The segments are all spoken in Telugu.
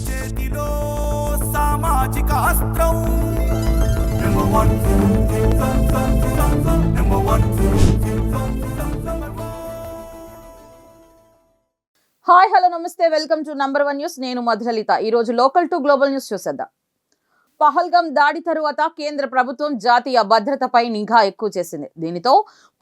చేతిలో సామాజిక అస్త్రం నెంబర్ 1 హాయ్ హలో నమస్తే వెల్కమ్ టు నంబర్ 1 న్యూస్. నేను మధులలిత. ఈ రోజు లోకల్ టు గ్లోబల్ న్యూస్ చూసేద్దాం. పహల్గాం దాడి తరువాత కేంద్ర ప్రభుత్వం జాతీయ భద్రతపై నిఘా ఎక్కువ చేసింది. దీనితో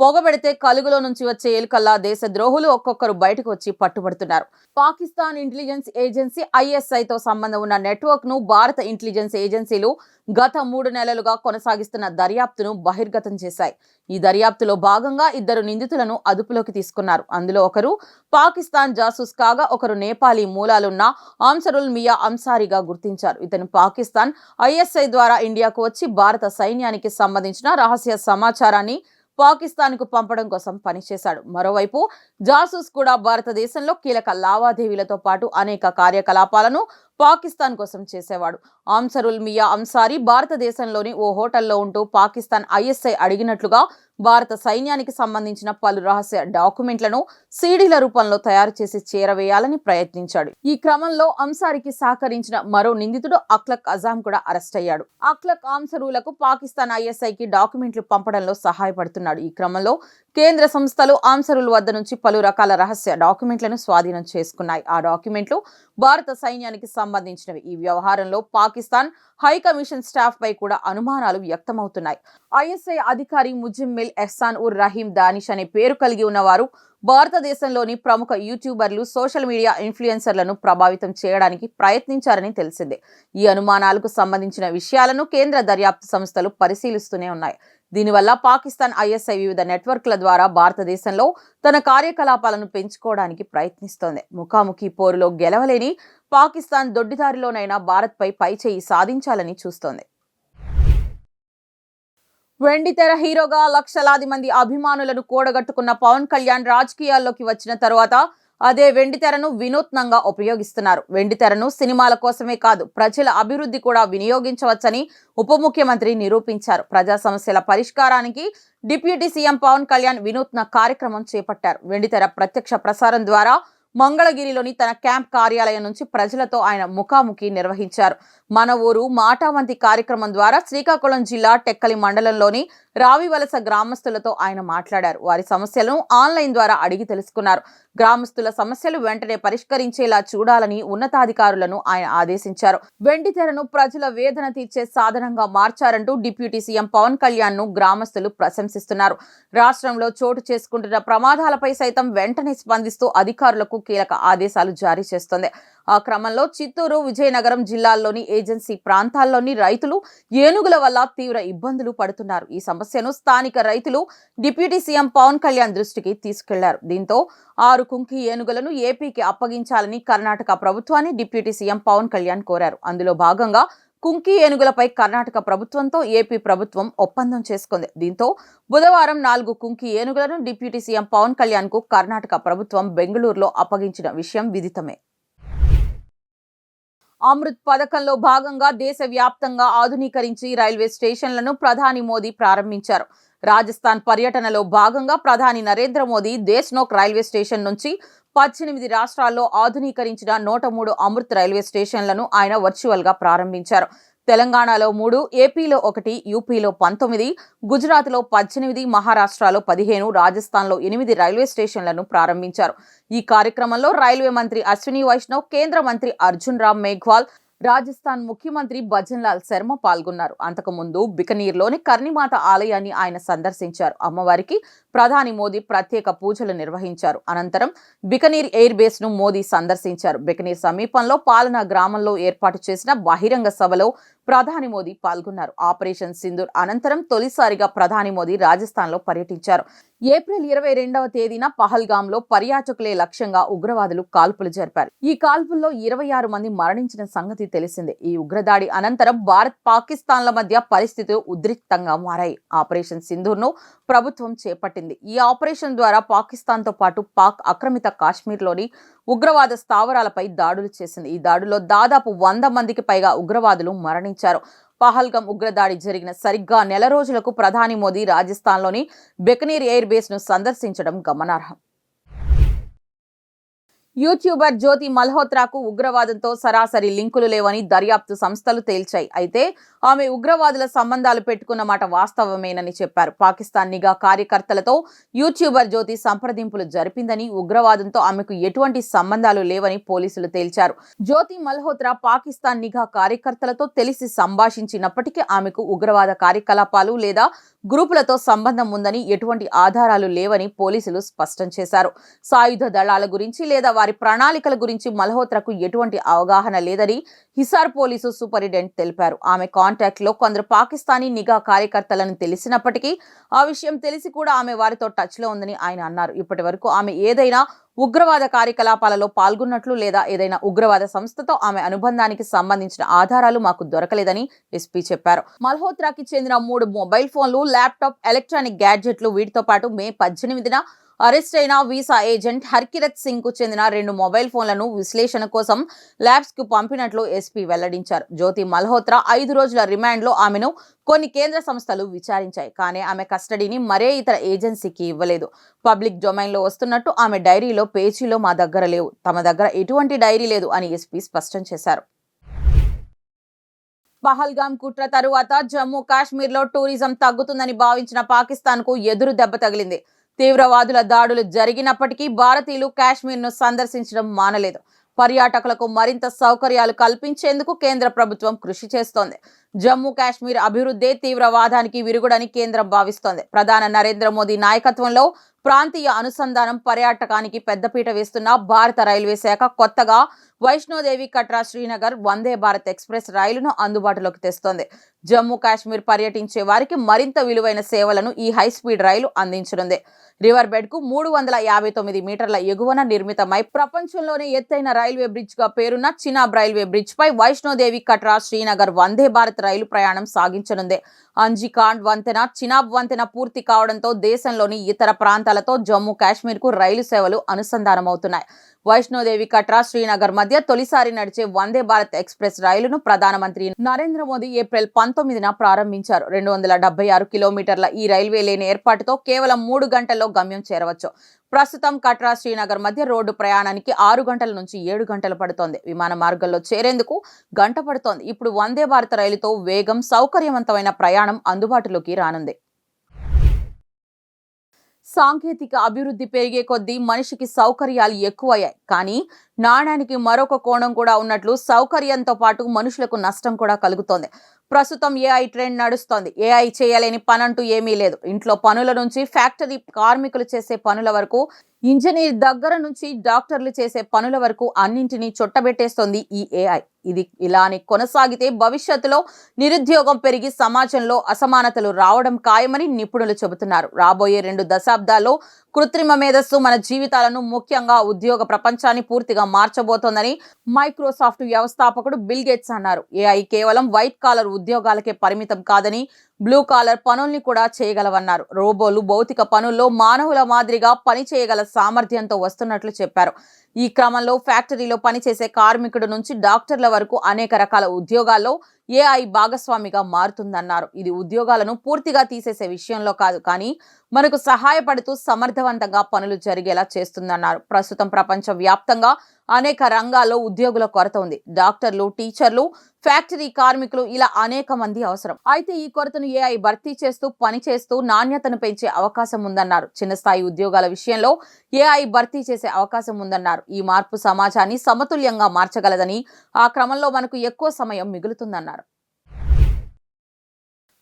పొగబెడితే కలుగులో నుంచి వచ్చే ఎలుకల్లా దేశ ద్రోహులు ఒక్కొక్కరు బయటకు వచ్చి పట్టుబడుతున్నారు. పాకిస్తాన్ ఇంటెలిజెన్స్ ఏజెన్సీ ISIతో సంబంధం ఉన్న నెట్వర్క్ ను భారత ఇంటెలిజెన్స్ ఏజెన్సీలు గత 3 నెలలుగా కొనసాగిస్తున్న దర్యాప్తును బహిర్గతం చేశాయి. ఈ దర్యాప్తులో భాగంగా 2 నిందితులను అదుపులోకి తీసుకున్నారు. అందులో ఒకరు పాకిస్తాన్ జాసూస్ కాగా ఒకరు నేపాలీ మూలాలున్న ఆన్సరుల్ మియా అన్సారీగా గుర్తించారు. ఇతను పాకిస్తాన్ ISI ద్వారా ఇండియాకు వచ్చి భారత సైన్యానికి సంబంధించిన రహస్య సమాచారాన్ని పాకిస్తాన్ కు పంపడం కోసం పనిచేశాడు. మరోవైపు జాసూస్ కూడా భారతదేశంలో కీలక లావాదేవీలతో పాటు అనేక కార్యకలాపాలను పాకిస్తాన్ కోసం చేసేవాడు. ఆన్సరుల్ మియా అన్సారీ భారతదేశంలోని ఓ హోటల్లో ఉంటూ పాకిస్తాన్ ISI అడిగినట్లుగా భారత సైన్యానికి సంబంధించిన పలు రహస్య డాక్యుమెంట్లను సీడీల రూపంలో తయారు చేసి చేరవేయాలని ప్రయత్నించాడు. ఈ క్రమంలో అన్సారీకి సహకరించిన మరో నిందితుడు అఖ్లక్ అజాం కూడా అరెస్ట్ అయ్యాడు. అఖ్లక్ ఆన్సరులకు పాకిస్తాన్ ISIకి డాక్యుమెంట్లు పంపడంలో సహాయపడుతున్నాడు. ఈ క్రమంలో కేంద్ర సంస్థలు ఆన్సరుల వద్ద నుంచి పలు రకాల రహస్య డాక్యుమెంట్లను స్వాధీనం చేసుకున్నాయి. ఆ డాక్యుమెంట్లు భారత సైన్యానికి సంబంధించినవి. ఈ వ్యవహారంలో పాకిస్తాన్ హై కమిషన్ స్టాఫ్ పై కూడా అనుమానాలు వ్యక్తమవుతున్నాయి. ISI అధికారి ముజిమ్మిల్ ఎహ్సాన్ ఉర్ రహీం దానిష్ అనే పేరు కలిగి ఉన్నవారు భారతదేశంలోని ప్రముఖ యూట్యూబర్లు, సోషల్ మీడియా ఇన్ఫ్లుయెన్సర్లను ప్రభావితం చేయడానికి ప్రయత్నించారని తెలిసిందే. ఈ అనుమానాలకు సంబంధించిన విషయాలను కేంద్ర దర్యాప్తు సంస్థలు పరిశీలిస్తూనే ఉన్నాయి. దీనివల్ల పాకిస్తాన్ ISI వివిధ నెట్వర్క్ల ద్వారా భారతదేశంలో తన కార్యకలాపాలను పెంచుకోవడానికి ప్రయత్నిస్తోంది. ముఖాముఖి పోరులో గెలవలేని పాకిస్తాన్ దొడ్డిదారిలోనైనా భారత్పై పైచేయి సాధించాలని చూస్తోంది. వెండితెర హీరోగా లక్షలాది మంది అభిమానులను కూడగట్టుకున్న పవన్ కళ్యాణ్ రాజకీయాల్లోకి వచ్చిన తరువాత అదే వెండితెరను వినూత్నంగా ఉపయోగిస్తున్నారు. వెండితెరను సినిమాల కోసమే కాదు, ప్రజల అభివృద్ధి కూడా వినియోగించవచ్చని ఉప ముఖ్యమంత్రి నిరూపించారు. ప్రజా సమస్యల పరిష్కారానికి డిప్యూటీ సీఎం పవన్ కళ్యాణ్ వినూత్న కార్యక్రమం చేపట్టారు. వెండితెర ప్రత్యక్ష ప్రసారం ద్వారా మంగళగిరిలోని తన క్యాంప్ కార్యాలయం నుంచి ప్రజలతో ఆయన ముఖాముఖి నిర్వహించారు. మన ఊరు మాటావంతి కార్యక్రమం ద్వారా శ్రీకాకుళం జిల్లా టెక్కలి మండలంలోని రావివలస గ్రామస్తులతో ఆయన మాట్లాడారు. వారి సమస్యలను ఆన్లైన్ ద్వారా అడిగి తెలుసుకున్నారు. గ్రామస్తుల సమస్యలు వెంటనే పరిష్కరించేలా చూడాలని ఉన్నతాధికారులను ఆయన ఆదేశించారు. వెండితెరను ప్రజల వేదన తీర్చే సాధనంగా మార్చారంటూ డిప్యూటీ సీఎం పవన్ కళ్యాణ్ ను గ్రామస్తులు ప్రశంసిస్తున్నారు. రాష్ట్రంలో చోటు చేసుకుంటున్న ప్రమాదాలపై సైతం వెంటనే స్పందిస్తూ అధికారులకు కీలక ఆదేశాలు జారీ చేస్తోంది. ఆ క్రమంలో చిత్తూరు, విజయనగరం జిల్లాల్లోని ఏజెన్సీ ప్రాంతాల్లోని రైతులు ఏనుగుల వల్ల తీవ్ర ఇబ్బందులు పడుతున్నారు. ఈ సమస్యను స్థానిక రైతులు డిప్యూటీ సీఎం పవన్ కళ్యాణ్ దృష్టికి తీసుకెళ్లారు. దీంతో 6 కుంకి ఏనుగులను ఏపీకి అప్పగించాలని కర్ణాటక ప్రభుత్వాన్ని డిప్యూటీ సీఎం పవన్ కళ్యాణ్ కోరారు. అందులో భాగంగా కుంకి ఏనుగులపై కర్ణాటక ప్రభుత్వంతో ఏపీ ప్రభుత్వం ఒప్పందం చేసుకుంది. దీంతో బుధవారం 4 కుంకి ఏనుగులను డిప్యూటీ సీఎం పవన్ కళ్యాణ్ కు కర్ణాటక ప్రభుత్వం బెంగళూరులో అప్పగించిన విషయం విదితమే. అమృత్ పథకంలో భాగంగా దేశవ్యాప్తంగా ఆధునీకరించి రైల్వే స్టేషన్లను ప్రధాని మోదీ ప్రారంభించారు. రాజస్థాన్ పర్యటనలో భాగంగా ప్రధాని నరేంద్ర మోదీ దేశ్నోక్ రైల్వే స్టేషన్ నుంచి 18 రాష్ట్రాల్లో ఆధునీకరించిన 103 అమృత్ రైల్వే స్టేషన్లను ఆయన వర్చువల్ గా ప్రారంభించారు. తెలంగాణలో 3, ఏపీలో 1, యూపీలో 19, గుజరాత్లో 18, మహారాష్ట్రలో 15, రాజస్థాన్లో 8 రైల్వే స్టేషన్లను ప్రారంభించారు. ఈ కార్యక్రమంలో రైల్వే మంత్రి అశ్విని వైష్ణవ్, కేంద్ర మంత్రి అర్జున్ రామ్ మేఘ్వాల్, రాజస్థాన్ ముఖ్యమంత్రి భజన్ లాల్ శర్మ పాల్గొన్నారు. అంతకుముందు బికనీర్లోని కర్ణిమాత ఆలయాన్ని ఆయన సందర్శించారు. అమ్మవారికి ప్రధాని మోదీ ప్రత్యేక పూజలు నిర్వహించారు. అనంతరం బికనీర్ ఎయిర్ బేస్ ను మోదీ సందర్శించారు. బికనీర్ సమీపంలో పాలనా గ్రామంలో ఏర్పాటు చేసిన బహిరంగ సభలో ప్రధాని మోదీ పాల్గొన్నారు. ఆపరేషన్ సింధూర్ అనంతరం తొలిసారిగా ప్రధాని మోదీ రాజస్థాన్ లో పర్యటించారు. ఏప్రిల్ 22వ తేదీన పహల్గాంలో పర్యాటకులే లక్ష్యంగా ఉగ్రవాదులు కాల్పులు జరిపారు. ఈ కాల్పుల్లో 26 మంది మరణించిన సంగతి తెలిసిందే. ఈ ఉగ్రదాడి అనంతరం భారత్, పాకిస్తాన్ల మధ్య పరిస్థితులు ఉద్రిక్తంగా మారాయి. ఆపరేషన్ సింధూర్ ను ప్రభుత్వం చేపట్టింది. ఈ ఆపరేషన్ ద్వారా పాకిస్తాన్ తో పాటు పాక్ ఆక్రమిత కాశ్మీర్లోని ఉగ్రవాద స్థావరాలపై దాడులు చేసింది. ఈ దాడుల్లో దాదాపు 100 మందికి పైగా ఉగ్రవాదులు మరణించారు. పహల్గాం ఉగ్రదాడి జరిగిన సరిగ్గా నెల రోజులకు ప్రధాని మోదీ రాజస్థాన్లోని బికనీర్ ఎయిర్ బేస్ ను సందర్శించడం గమనార్హం. యూట్యూబర్ జ్యోతి మల్హోత్రాకు ఉగ్రవాదంతో సరాసరి లింకులు లేవని దర్యాప్తు సంస్థలు తేల్చాయి. అయితే ఆమె ఉగ్రవాదుల సంబంధాలు పెట్టుకున్న మాట వాస్తవమేనని చెప్పారు. పాకిస్తాన్ నిఘా కార్యకర్తలతో యూట్యూబర్ జ్యోతి సంప్రదింపులు జరిపిందని, ఉగ్రవాదంతో ఆమెకు ఎటువంటి సంబంధాలు లేవని పోలీసులు తేల్చారు. జ్యోతి మల్హోత్రా పాకిస్తాన్ నిఘా కార్యకర్తలతో తెలిసి సంభాషించినప్పటికీ ఆమెకు ఉగ్రవాద కార్యకలాపాలు లేదా గ్రూపులతో సంబంధం ఉందని ఎటువంటి ఆధారాలు లేవని పోలీసులు స్పష్టం చేశారు. సాయుధ దళాల గురించి లేదా వారి ప్రణాళికల గురించి మల్హోత్రాకు ఎటువంటి అవగాహన లేదని హిసార్ పోలీసు సూపరింటెండెంట్ తెలిపారు. ఆమె కాంటాక్ట్ లో కొందరు పాకిస్తానీ నిఘా కార్యకర్తలను తెలిసినప్పటికీ ఆ విషయం తెలిసి కూడా ఆమె వారితో టచ్ లో ఉందని ఆయన అన్నారు. ఇప్పటి వరకు ఆమె ఏదైనా ఉగ్రవాద కార్యకలాపాలలో పాల్గొన్నట్లు లేదా ఏదైనా ఉగ్రవాద సంస్థతో ఆమె అనుబంధానికి సంబంధించిన ఆధారాలు మాకు దొరకలేదని ఎస్పీ చెప్పారు. మల్హోత్రాకి చెందిన 3 మొబైల్ ఫోన్లు, ల్యాప్టాప్, ఎలక్ట్రానిక్ గ్యాడ్జెట్లు, వీటితో పాటు మే 18న అరెస్ట్ అయిన వీసా ఏజెంట్ హర్కిరత్ సింగ్ కు చెందిన 2 మొబైల్ ఫోన్లను విశ్లేషణ కోసం ల్యాబ్స్ కు పంపినట్లు ఎస్పీ వెల్లడించారు. జ్యోతి మల్హోత్రా 5 రోజుల రిమాండ్ లో ఆమెను కొన్ని కేంద్ర సంస్థలు విచారించాయి. కానీ ఆమె కస్టడీని మరే ఇతర ఏజెన్సీకి ఇవ్వలేదు. పబ్లిక్ డొమైన్ లో వస్తున్నట్టు ఆమె డైరీలో పేజీలో మా దగ్గర లేవు, తమ దగ్గర ఎటువంటి డైరీ లేదు అని ఎస్పీ స్పష్టం చేశారు. పహల్గామ్ కుట్ర తరువాత జమ్మూ కాశ్మీర్ లో టూరిజం తగ్గుతుందని భావించిన పాకిస్తాన్ కు ఎదురు దెబ్బ తగిలింది. తీవ్రవాదుల దాడులు జరిగినప్పటికీ భారతీయులు కాశ్మీర్ను సందర్శించడం మానలేదు. పర్యాటకులకు మరింత సౌకర్యాలు కల్పించేందుకు కేంద్ర ప్రభుత్వం కృషి చేస్తోంది. జమ్మూ కాశ్మీర్ అభివృద్ధే తీవ్రవాదానికి విరుగుడని కేంద్రం భావిస్తోంది. ప్రధాని నరేంద్ర మోదీ నాయకత్వంలో ప్రాంతీయ అనుసంధానం, పర్యాటకానికి పెద్దపీట వేస్తున్న భారత రైల్వే శాఖ కొత్తగా వైష్ణోదేవి కట్రా శ్రీనగర్ వందే భారత్ ఎక్స్ప్రెస్ రైలును అందుబాటులోకి తెస్తోంది. జమ్మూ కాశ్మీర్ పర్యటించే వారికి మరింత విలువైన సేవలను ఈ హైస్పీడ్ రైలు అందించనుంది. రివర్ బెడ్ కు 359 మీటర్ల ఎగువన నిర్మితమై ప్రపంచంలోనే ఎత్తైన రైల్వే బ్రిడ్జ్ గా పేరున్న చినాబ్ రైల్వే బ్రిడ్జ్ పై వైష్ణోదేవి కట్రా శ్రీనగర్ వందే భారత్ రైలు ప్రయాణం సాగించనుంది. అంజికాండ్ వంతెన, చినాబ్ వంతెన పూర్తి కావడంతో దేశంలోని ఇతర ప్రాంతాలతో జమ్మూ కాశ్మీర్ కు రైలు సేవలు అనుసంధానమవుతున్నాయి. వైష్ణోదేవి కట్రా శ్రీనగర్ మధ్య తొలిసారి నడిచే వందే భారత్ ఎక్స్ప్రెస్ రైలును ప్రధానమంత్రి నరేంద్ర మోదీ ఏప్రిల్ 19న ప్రారంభించారు. 276 కిలోమీటర్ల ఈ రైల్వే లేన్ ఏర్పాటుతో కేవలం 3 గంటల్లో గమ్యం చేరవచ్చు. ప్రస్తుతం కట్రా శ్రీనగర్ మధ్య రోడ్డు ప్రయాణానికి 6 గంటల నుంచి 7 గంటలు పడుతోంది. విమాన మార్గంలో చేరేందుకు గంట పడుతోంది. ఇప్పుడు వందే భారత్ రైలుతో వేగం, సౌకర్యవంతమైన ప్రయాణం అందుబాటులోకి రానుంది. సాంకేతిక అభివృద్ధి పెరిగే కొద్దీ మనిషికి సౌకర్యాలు ఎక్కువయ్యాయి. కానీ నాణ్యానికి మరొక కోణం కూడా ఉన్నట్లు సౌకర్యంతో పాటు మనుషులకు నష్టం కూడా కలుగుతోంది. ప్రస్తుతం ఏఐ ట్రెండ్ నడుస్తోంది. ఏఐ చేయలేని పనంటూ ఏమీ లేదు. ఇంట్లో పనుల నుంచి ఫ్యాక్టరీ కార్మికులు చేసే పనుల వరకు, ఇంజనీర్ దగ్గర నుంచి డాక్టర్లు చేసే పనుల వరకు అన్నింటినీ చుట్టబెట్టేస్తోంది ఈ ఏఐ. ఇది ఇలానే కొనసాగితే భవిష్యత్తులో నిరుద్యోగం పెరిగి సమాజంలో అసమానతలు రావడం ఖాయమని నిపుణులు చెబుతున్నారు. రాబోయే 2 దశాబ్దాల్లో కృత్రిమ మేధస్సు మన జీవితాలను, ముఖ్యంగా ఉద్యోగ ప్రపంచాన్ని పూర్తిగా మార్చబోతోందని మైక్రోసాఫ్ట్ వ్యవస్థాపకుడు బిల్ గేట్స్ అన్నారు. ఏఐ కేవలం వైట్ కాలర్ ఉద్యోగాలకే పరిమితం కాదని, బ్లూ కాలర్ పనుల్ని కూడా చేయగలవన్నారు. రోబోలు భౌతిక పనుల్లో మానవుల మాదిరిగా పని చేయగల సామర్థ్యంతో వస్తున్నట్లు చెప్పారు. ఈ క్రమంలో ఫ్యాక్టరీలో పనిచేసే కార్మికుడు నుంచి డాక్టర్ల వరకు అనేక రకాల ఉద్యోగాల్లో ఏఐ భాగస్వామిగా మారుతుందన్నారు. ఇది ఉద్యోగాలను పూర్తిగా తీసేసే విషయంలో కాదు, కానీ మనకు సహాయపడుతూ సమర్థవంతంగా పనులు జరిగేలా చేస్తుందన్నారు. ప్రస్తుతం ప్రపంచ వ్యాప్తంగా అనేక రంగాల్లో ఉద్యోగుల కొరత ఉంది. డాక్టర్లు, టీచర్లు, ఫ్యాక్టరీ కార్మికులు, ఇలా అనేక మంది అవసరం. అయితే ఈ కొరతను ఏఐ భర్తీ చేస్తూ, పనిచేస్తూ నాణ్యతను పెంచే అవకాశం ఉందన్నారు. చిన్న స్థాయి ఉద్యోగాల విషయంలో ఏఐ భర్తీ చేసే అవకాశం ఉందన్నారు. ఈ మార్పు సమాజాన్ని సమతుల్యంగా మార్చగలదని, ఆ క్రమంలో మనకు ఎక్కువ సమయం మిగులుతుందన్నారు.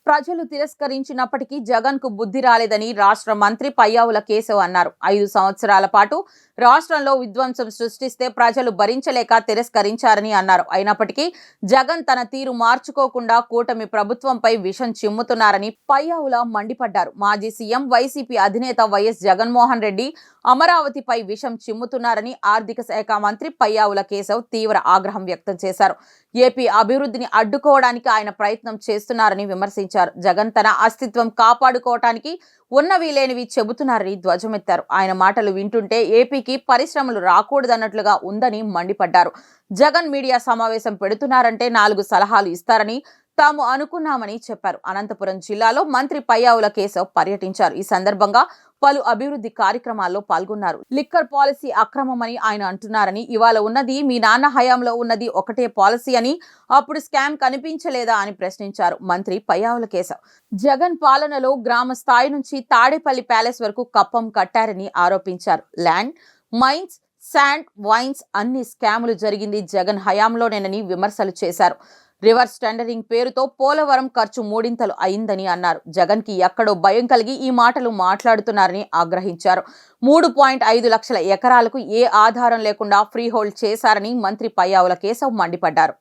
ప్రజలు తిరస్కరించినప్పటికీ జగన్ కు బుద్ధి రాలేదని రాష్ట్ర మంత్రి పయ్యావుల కేశవ్ అన్నారు. 5 సంవత్సరాల పాటు రాష్ట్రంలో విధ్వంసం సృష్టిస్తే ప్రజలు భరించలేక తిరస్కరించారని అన్నారు. అయినప్పటికీ జగన్ తన తీరు మార్చుకోకుండా కూటమి ప్రభుత్వంపై విషం చిమ్ముతున్నారని పయ్యావుల మండిపడ్డారు. మాజీ సీఎం, వైసీపీ అధినేత వైఎస్ జగన్మోహన్ రెడ్డి అమరావతిపై విషం చిమ్ముతున్నారని ఆర్థిక శాఖ మంత్రి పయ్యావుల కేశవ్ తీవ్ర ఆగ్రహం వ్యక్తం చేశారు. ఏపీ అభివృద్ధిని అడ్డుకోవడానికి ఆయన ప్రయత్నం చేస్తున్నారని విమర్శించారు. జగన్ తన అస్తిత్వం కాపాడుకోవటానికి ఉన్నవి లేనివి చెబుతున్నారని ధ్వజమెత్తారు. ఆయన మాటలు వింటుంటే ఏపీకి పరిశ్రమలు రాకూడదన్నట్లుగా ఉందని మండిపడ్డారు. జగన్ మీడియా సమావేశం పెడుతున్నారంటే 4 సలహాలు ఇస్తారని, తాము అనుకున్నామని చెప్పారు. అనంతపురం జిల్లాలో మంత్రి పయ్యావుల కేశవ్ పర్యటించారు. ఈ సందర్భంగా పలు అభివృద్ధి కార్యక్రమాల్లో పాల్గొన్నారు. లిక్కర్ పాలసీ అక్రమమని ఆయన అంటున్నారని, ఇవాళ ఉన్నది మీ నాన్న హయాంలో ఉన్నది ఒకటే పాలసీ అని, అప్పుడు స్కామ్ కనిపించలేదా అని ప్రశ్నించారు మంత్రి పయ్యావుల కేశవ్. జగన్ పాలనలో గ్రామ స్థాయి నుంచి తాడేపల్లి ప్యాలెస్ వరకు కప్పం కట్టారని ఆరోపించారు. ల్యాండ్, మైన్స్, శాండ్, వైన్స్ అన్ని స్కాములు జరిగింది జగన్ హయాంలోనేనని విమర్శలు చేశారు. రివర్స్ టెండరింగ్ పేరుతో పోలవరం ఖర్చు మూడింతలు అయిందని అన్నారు. జగన్ కి ఎక్కడో భయం కలిగి ఈ మాటలు మాట్లాడుతున్నారని ఆగ్రహించారు. 3.5 లక్షల ఎకరాలకు ఏ ఆధారం లేకుండా ఫ్రీ హోల్డ్ చేశారని మంత్రి పయ్యావుల కేశవ్ మండిపడ్డారు.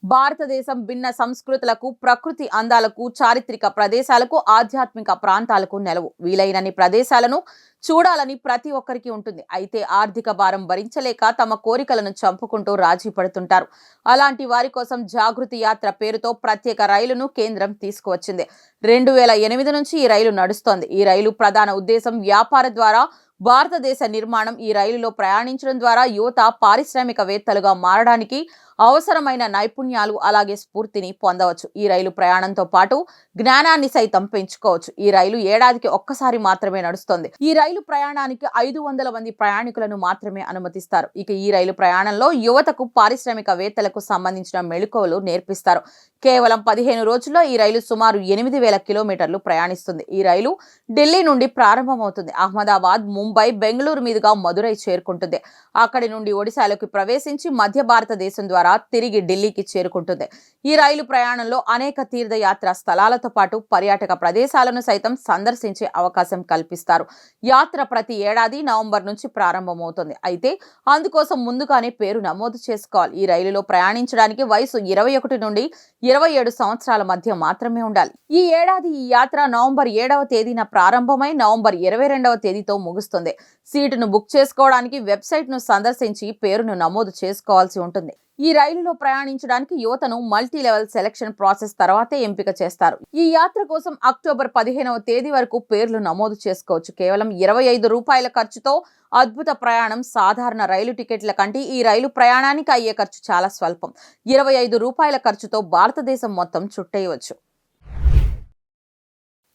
భారతదేశం భిన్న సంస్కృతులకు, ప్రకృతి అందాలకు, చారిత్రక ప్రదేశాలకు, ఆధ్యాత్మిక ప్రాంతాలకు నెలవు. వీలైనన్ని ప్రదేశాలను చూడాలని ప్రతి ఒక్కరికి ఉంటుంది. అయితే ఆర్థిక భారం భరించలేక తమ కోరికలను చంపుకుంటూ రాజీ పడుతుంటారు. అలాంటి వారి కోసం జాగృతి యాత్ర పేరుతో ప్రత్యేక రైలును కేంద్రం తీసుకువచ్చింది. 2008 నుంచి ఈ రైలు నడుస్తోంది. ఈ రైలు ప్రధాన ఉద్దేశం వ్యాపార ద్వారా భారతదేశ నిర్మాణం. ఈ రైలులో ప్రయాణించడం ద్వారా యువత పారిశ్రామికవేత్తలుగా మారడానికి అవసరమైన నైపుణ్యాలు అలాగే స్ఫూర్తిని పొందవచ్చు. ఈ రైలు ప్రయాణంతో పాటు జ్ఞానాన్ని సైతం పెంచుకోవచ్చు. ఈ రైలు ఏడాదికి ఒక్కసారి మాత్రమే నడుస్తుంది. ఈ రైలు ప్రయాణానికి 500 మంది ప్రయాణికులను మాత్రమే అనుమతిస్తారు. ఇక ఈ రైలు ప్రయాణంలో యువతకు, పారిశ్రామికవేత్తలకు సంబంధించిన మెళుకువలు నేర్పిస్తారు. కేవలం 15 రోజుల్లో ఈ రైలు సుమారు 8000 కిలోమీటర్లు ప్రయాణిస్తుంది. ఈ రైలు ఢిల్లీ నుండి ప్రారంభమవుతుంది. అహ్మదాబాద్, ముంబై, బెంగళూరు మీదుగా మదురై చేరుకుంటుంది. అక్కడి నుండి ఒడిశాలోకి ప్రవేశించి మధ్య భారతదేశం ద్వారా తిరిగి ఢిల్లీకి చేరుకుంటుంది. ఈ రైలు ప్రయాణంలో అనేక తీర్థయాత్ర స్థలాలతో పాటు పర్యాటక ప్రదేశాలను సైతం సందర్శించే అవకాశం కల్పిస్తారు. యాత్ర ప్రతి ఏడాది నవంబర్ నుంచి ప్రారంభమవుతుంది. అయితే అందుకోసం ముందుగానే పేరు నమోదు చేసుకోవాలి. ఈ రైలులో ప్రయాణించడానికి వయసు 21 నుండి 27 సంవత్సరాల మధ్య మాత్రమే ఉండాలి. ఈ ఏడాది ఈ యాత్ర నవంబర్ 7వ తేదీన ప్రారంభమై నవంబర్ 22వ తేదీతో ముగుస్తుంది. సీటును బుక్ చేసుకోవడానికి వెబ్సైట్ ను సందర్శించి పేరును నమోదు చేసుకోవాల్సి ఉంటుంది. ఈ రైలులో ప్రయాణించడానికి యువతను మల్టీ లెవెల్ సెలక్షన్ ప్రాసెస్ తర్వాతే ఎంపిక చేస్తారు. ఈ యాత్ర కోసం అక్టోబర్ 15వ తేదీ వరకు పేర్లు నమోదు చేసుకోవచ్చు. కేవలం 25 రూపాయల ఖర్చుతో అద్భుత ప్రయాణం. సాధారణ రైలు టికెట్ల కంటే ఈ రైలు ప్రయాణానికి అయ్యే ఖర్చు చాలా స్వల్పం. 25 రూపాయల ఖర్చుతో భారతదేశం మొత్తం చుట్టేయవచ్చు.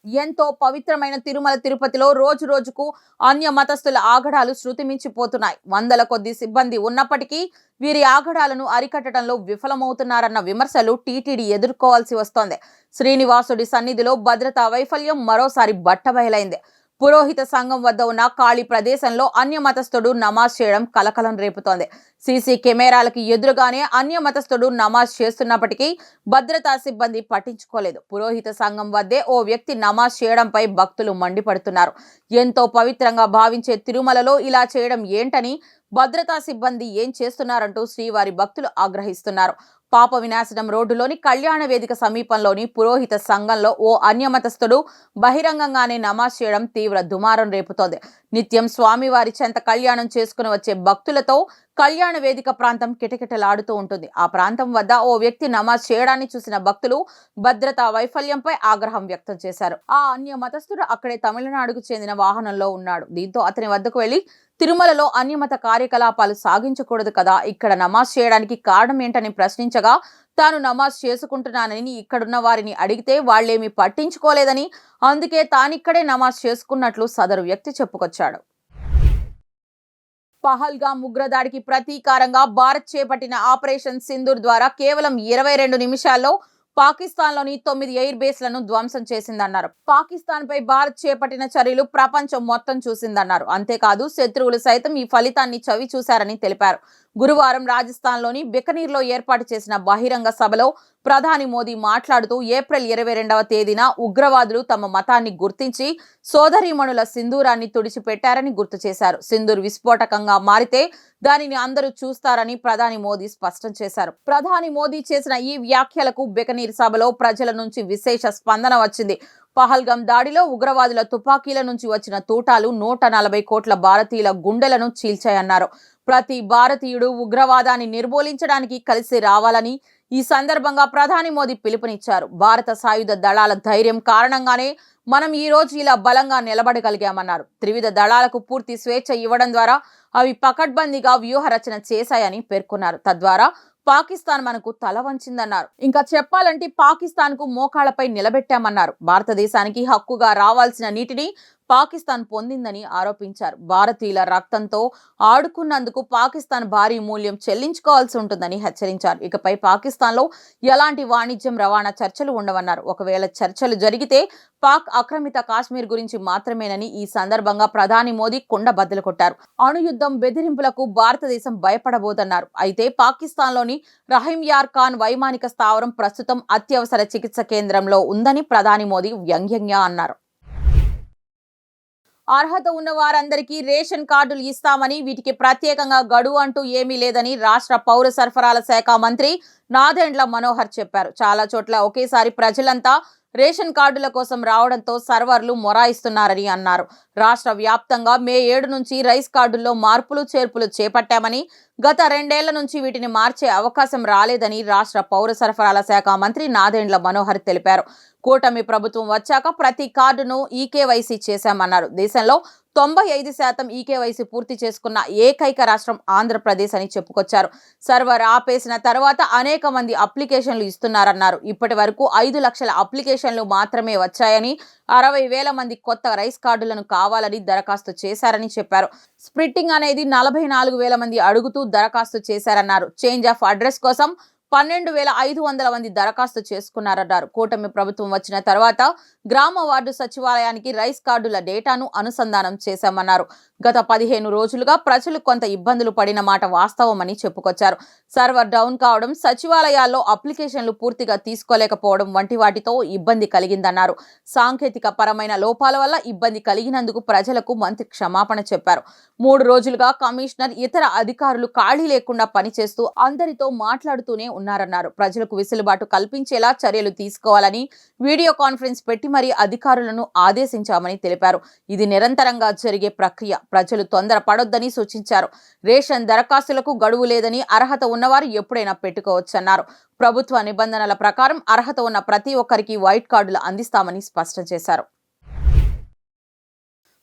ఎంతో పవిత్రమైన తిరుమల తిరుపతిలో రోజు రోజుకు అన్య మతస్థుల ఆగడాలు శృతిమించిపోతున్నాయి. వందల కొద్ది సిబ్బంది ఉన్నప్పటికీ వీరి ఆగడాలను అరికట్టడంలో విఫలమవుతున్నారన్న విమర్శలు టీటీడీ ఎదుర్కోవాల్సి వస్తోంది. శ్రీనివాసుడి సన్నిధిలో భద్రతా వైఫల్యం మరోసారి బట్టబయలైంది. పురోహిత సంఘం వద్ద ఉన్న ఖాళీ ప్రదేశంలో అన్య మతస్థుడు నమాజ్ చేయడం కలకలం రేపుతోంది. సీసీ కెమెరాలకి ఎదురుగానే అన్య మతస్థుడు నమాజ్ చేస్తున్నప్పటికీ భద్రతా సిబ్బంది పట్టించుకోలేదు. పురోహిత సంఘం వద్దే ఓ వ్యక్తి నమాజ్ చేయడంపై భక్తులు మండిపడుతున్నారు. ఎంతో పవిత్రంగా భావించే తిరుమలలో ఇలా చేయడం ఏంటని, భద్రతా సిబ్బంది ఏం చేస్తున్నారంటూ శ్రీవారి భక్తులు ఆగ్రహిస్తున్నారు. పాప వినాశనం రోడ్డులోని కళ్యాణ వేదిక సమీపంలోని పురోహిత సంఘంలో ఓ అన్యమతస్థుడు బహిరంగంగానే నమాజ్ చేయడం తీవ్ర దుమారం రేపుతోంది. నిత్యం స్వామివారి చెంత కళ్యాణం చేసుకుని వచ్చే భక్తులతో కళ్యాణ వేదిక ప్రాంతం కిటకిటలాడుతూ ఉంటుంది. ఆ ప్రాంతం వద్ద ఓ వ్యక్తి నమాజ్ చేయడాన్ని చూసిన భక్తులు భద్రతా వైఫల్యంపై ఆగ్రహం వ్యక్తం చేశారు. ఆ అన్య మతస్థుడు అక్కడే తమిళనాడుకు చెందిన వాహనంలో ఉన్నాడు. దీంతో అతని వద్దకు వెళ్లి తిరుమలలో అన్యమత కార్యకలాపాలు సాగించకూడదు కదా, ఇక్కడ నమాజ్ చేయడానికి కారణం ఏంటని ప్రశ్నించగా, తాను నమాజ్ చేసుకుంటున్నానని ఇక్కడున్న వారిని అడిగితే వాళ్లేమీ పట్టించుకోలేదని, అందుకే తానిక్కడే నమాజ్ చేసుకున్నట్లు సదరు వ్యక్తి చెప్పుకొచ్చాడు. పహల్గామ్ ఉగ్రదాడికి ప్రతీకారంగా భారత్ చేపట్టిన ఆపరేషన్ సింధూర్ ద్వారా కేవలం 22 నిమిషాల్లో పాకిస్తాన్లోని 9 ఎయిర్ బేస్లను ధ్వంసం చేసిందన్నారు. పాకిస్తాన్ పై భారత్ చేపట్టిన చర్యలు ప్రపంచం మొత్తం చూసిందన్నారు. అంతేకాదు శత్రువులు సైతం ఈ ఫలితాన్ని చవి చూశారని తెలిపారు. గురువారం రాజస్థాన్లోని బికనీర్లో ఏర్పాటు చేసిన బహిరంగ సభలో ప్రధాని మోదీ మాట్లాడుతూ ఏప్రిల్ 22వ తేదీన ఉగ్రవాదులు తమ మతాన్ని గుర్తించి సోదరీమణుల సింధూరాన్ని తుడిచిపెట్టారని గుర్తు చేశారు. సింధూర్ విస్ఫోటకంగా మారితే దానిని అందరూ చూస్తారని ప్రధాని మోదీ స్పష్టం చేశారు. ప్రధాని మోదీ చేసిన ఈ వ్యాఖ్యలకు బికనీర్ సభలో ప్రజల నుంచి విశేష స్పందన వచ్చింది. పహల్గామ్ దాడిలో ఉగ్రవాదుల తుపాకీల నుంచి వచ్చిన తూటాలు 140 కోట్ల భారతీయుల గుండెలను చీల్చాయన్నారు. ప్రతి భారతీయుడు ఉగ్రవాదాన్ని నిర్మూలించడానికి కలిసి రావాలని ఈ సందర్భంగా ప్రధాని మోదీ పిలుపునిచ్చారు. భారత సాయుధ దళాల ధైర్యం కారణంగానే మనం ఈ రోజు ఇలా బలంగా నిలబడగలిగామన్నారు. త్రివిధ దళాలకు పూర్తి స్వేచ్ఛ ఇవ్వడం ద్వారా అవి పకడ్బందీగా వ్యూహ రచన చేశాయని పేర్కొన్నారు. తద్వారా పాకిస్తాన్ మనకు తల వంచిందన్నారు. ఇంకా చెప్పాలంటే పాకిస్తాన్ కు మోకాళ్లపై నిలబెట్టామన్నారు. భారతదేశానికి హక్కుగా రావాల్సిన నీటిని పాకిస్తాన్ పొందిందని ఆరోపించారు. భారతీయుల రక్తంతో ఆడుకున్నందుకు పాకిస్తాన్ భారీ మూల్యం చెల్లించుకోవాల్సి ఉంటుందని హెచ్చరించారు. ఇకపై పాకిస్తాన్ లో ఎలాంటి వాణిజ్యం రవాణా చర్చలు ఉండవన్నారు. ఒకవేళ చర్చలు జరిగితే పాక్ ఆక్రమిత కాశ్మీర్ గురించి మాత్రమేనని ఈ సందర్భంగా ప్రధాని మోదీ కుండ బద్దలు కొట్టారు. అణుయుద్ధం బెదిరింపులకు భారతదేశం భయపడబోదన్నారు. అయితే పాకిస్తాన్ లోని రహీం యార్ ఖాన్ వైమానిక స్థావరం ప్రస్తుతం అత్యవసర చికిత్స కేంద్రంలో ఉందని ప్రధాని మోదీ వ్యంగ్యంగా అన్నారు. అర్హత ఉన్న వారందరికీ రేషన్ కార్డులు ఇస్తామని, వీటికి ప్రత్యేకంగా గడువు అంటూ ఏమీ లేదని రాష్ట్ర పౌర సరఫరాల శాఖ మంత్రి నాదెండ్ల మనోహర్ చెప్పారు. చాలా చోట్ల ఒకేసారి ప్రజలంతా రేషన్ కార్డుల కోసం రావడంతో సర్వర్లు మొరాయిస్తున్నారని అన్నారు. రాష్ట్ర వ్యాప్తంగా మే 7 నుంచి రైస్ కార్డుల్లో మార్పులు చేర్పులు చేపట్టామని, గత 2 ఏళ్ల నుంచి వీటిని మార్చే అవకాశం రాలేదని రాష్ట్ర పౌర సరఫరాల శాఖ మంత్రి నాదెండ్ల మనోహర్ తెలిపారు. కూటమి ప్రభుత్వం వచ్చాక ప్రతి కార్డును ఈకేవైసీ చేశామన్నారు. దేశంలో 95% ఈకేవైసీ పూర్తి చేసుకున్న ఏకైక రాష్ట్రం ఆంధ్రప్రదేశ్ అని చెప్పుకొచ్చారు. సర్వర్ ఆపేసిన తర్వాత అనేక మంది అప్లికేషన్లు ఇస్తున్నారన్నారు. ఇప్పటి వరకు 5 లక్షల అప్లికేషన్లు మాత్రమే వచ్చాయని, 60,000 మంది కొత్త రైస్ కార్డులను కావాలని దరఖాస్తు చేశారని చెప్పారు. స్ప్లిట్టింగ్ అనేది 44,000 మంది అడుగుతూ దరఖాస్తు చేశారన్నారు. చేంజ్ ఆఫ్ అడ్రస్ కోసం 12,500 మంది దరఖాస్తు చేసుకున్నారన్నారు. కూటమి ప్రభుత్వం వచ్చిన తర్వాత గ్రామ వార్డు సచివాలయానికి రైస్ కార్డుల డేటాను అనుసంధానం చేశామన్నారు. గత 15 రోజులుగా ప్రజలు కొంత ఇబ్బందులు పడిన మాట వాస్తవమని చెప్పుకొచ్చారు. సర్వర్ డౌన్ కావడం, సచివాలయాల్లో అప్లికేషన్లు పూర్తిగా తీసుకోలేకపోవడం వంటి వాటితో ఇబ్బంది కలిగిందన్నారు. సాంకేతిక పరమైన లోపాల వల్ల ఇబ్బంది కలిగినందుకు ప్రజలకు మంత్రి క్షమాపణ చెప్పారు. 3 రోజులుగా కమిషనర్, ఇతర అధికారులు ఖాళీ లేకుండా పనిచేస్తూ అందరితో మాట్లాడుతూనే ఉన్నారన్నారు. ప్రజలకు వెసులుబాటు కల్పించేలా చర్యలు తీసుకోవాలని వీడియో కాన్ఫరెన్స్ పెట్టి మరీ అధికారులను ఆదేశించామని తెలిపారు. ఇది నిరంతరంగా జరిగే ప్రక్రియ, ప్రజలు తొందరపడొద్దని సూచించారు. రేషన్ దరఖాస్తులకు గడువు లేదని, అర్హత ఉన్నవారు ఎప్పుడైనా పెట్టుకోవచ్చన్నారు. ప్రభుత్వ నిబంధనల ప్రకారం అర్హత ఉన్న ప్రతి ఒక్కరికి వైట్ కార్డులు అందిస్తామని స్పష్టం చేశారు.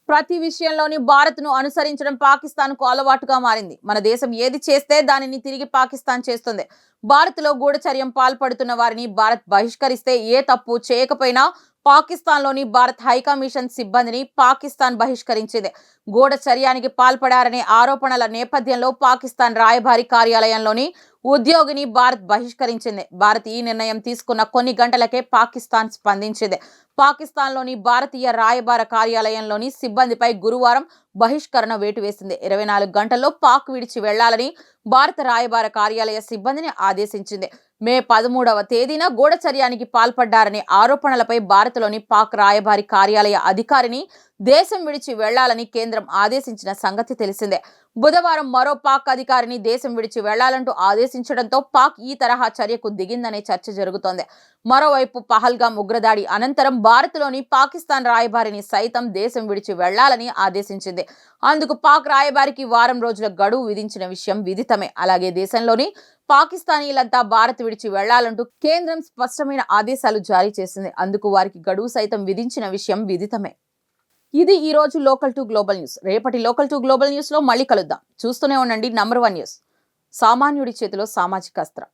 ప్రతి విషయంలోని భారత్ను అనుసరించడం పాకిస్తాన్కు అలవాటుగా మారింది. మన దేశం ఏది చేస్తే దానిని తిరిగి పాకిస్తాన్ చేస్తుంది. భారత్లో గూఢచర్యం పాల్పడుతున్న వారిని భారత్ బహిష్కరిస్తే, ఏ తప్పు చేయకపోయినా పాకిస్తాన్లోని భారత్ హైకమిషన్ సిబ్బందిని పాకిస్తాన్ బహిష్కరించింది. గూఢచర్యానికి పాల్పడారనే ఆరోపణల నేపథ్యంలో పాకిస్తాన్ రాయబారి కార్యాలయంలోని ఉద్యోగిని భారత్ బహిష్కరించింది. భారత్ ఈ నిర్ణయం తీసుకున్న కొన్ని గంటలకే పాకిస్తాన్ స్పందించింది. పాకిస్తాన్లోని భారతీయ రాయబార కార్యాలయంలోని సిబ్బందిపై గురువారం బహిష్కరణ వేటు వేసింది. 24 గంటల్లో పాక్ విడిచి వెళ్లాలని భారత రాయబార కార్యాలయ సిబ్బందిని ఆదేశించింది. మే 13వ తేదీన గూఢచర్యానికి పాల్పడ్డారనే ఆరోపణలపై భారత్లోని పాక్ రాయబారి కార్యాలయ అధికారిని దేశం విడిచి వెళ్లాలని కేంద్రం ఆదేశించిన సంగతి తెలిసిందే. బుధవారం మరో పాక్ అధికారిని దేశం విడిచి వెళ్లాలంటూ ఆదేశించడంతో పాక్ ఈ తరహా చర్యకు దిగిందనే చర్చ జరుగుతోంది. మరోవైపు పహల్గామ్ ఉగ్రదాడి అనంతరం భారత్లోని పాకిస్తాన్ రాయబారిని సైతం దేశం విడిచి వెళ్లాలని ఆదేశించింది. అందుకు పాక్ రాయబారికి వారం రోజుల గడువు విధించిన విషయం విదితమే. అలాగే దేశంలోని పాకిస్తానీలంతా భారత్ విడిచి వెళ్లాలంటూ కేంద్రం స్పష్టమైన ఆదేశాలు జారీ చేసింది. అందుకు వారికి గడువు సైతం విధించిన విషయం విదితమే. ఇది ఈ రోజు లోకల్ టు గ్లోబల్ న్యూస్. రేపటి లోకల్ టు గ్లోబల్ న్యూస్ లో మళ్ళీ కలుద్దాం. చూస్తూనే ఉండండి నంబర్ 1 న్యూస్. సామాన్యుడి చేతిలో సామాజిక అస్త్రం.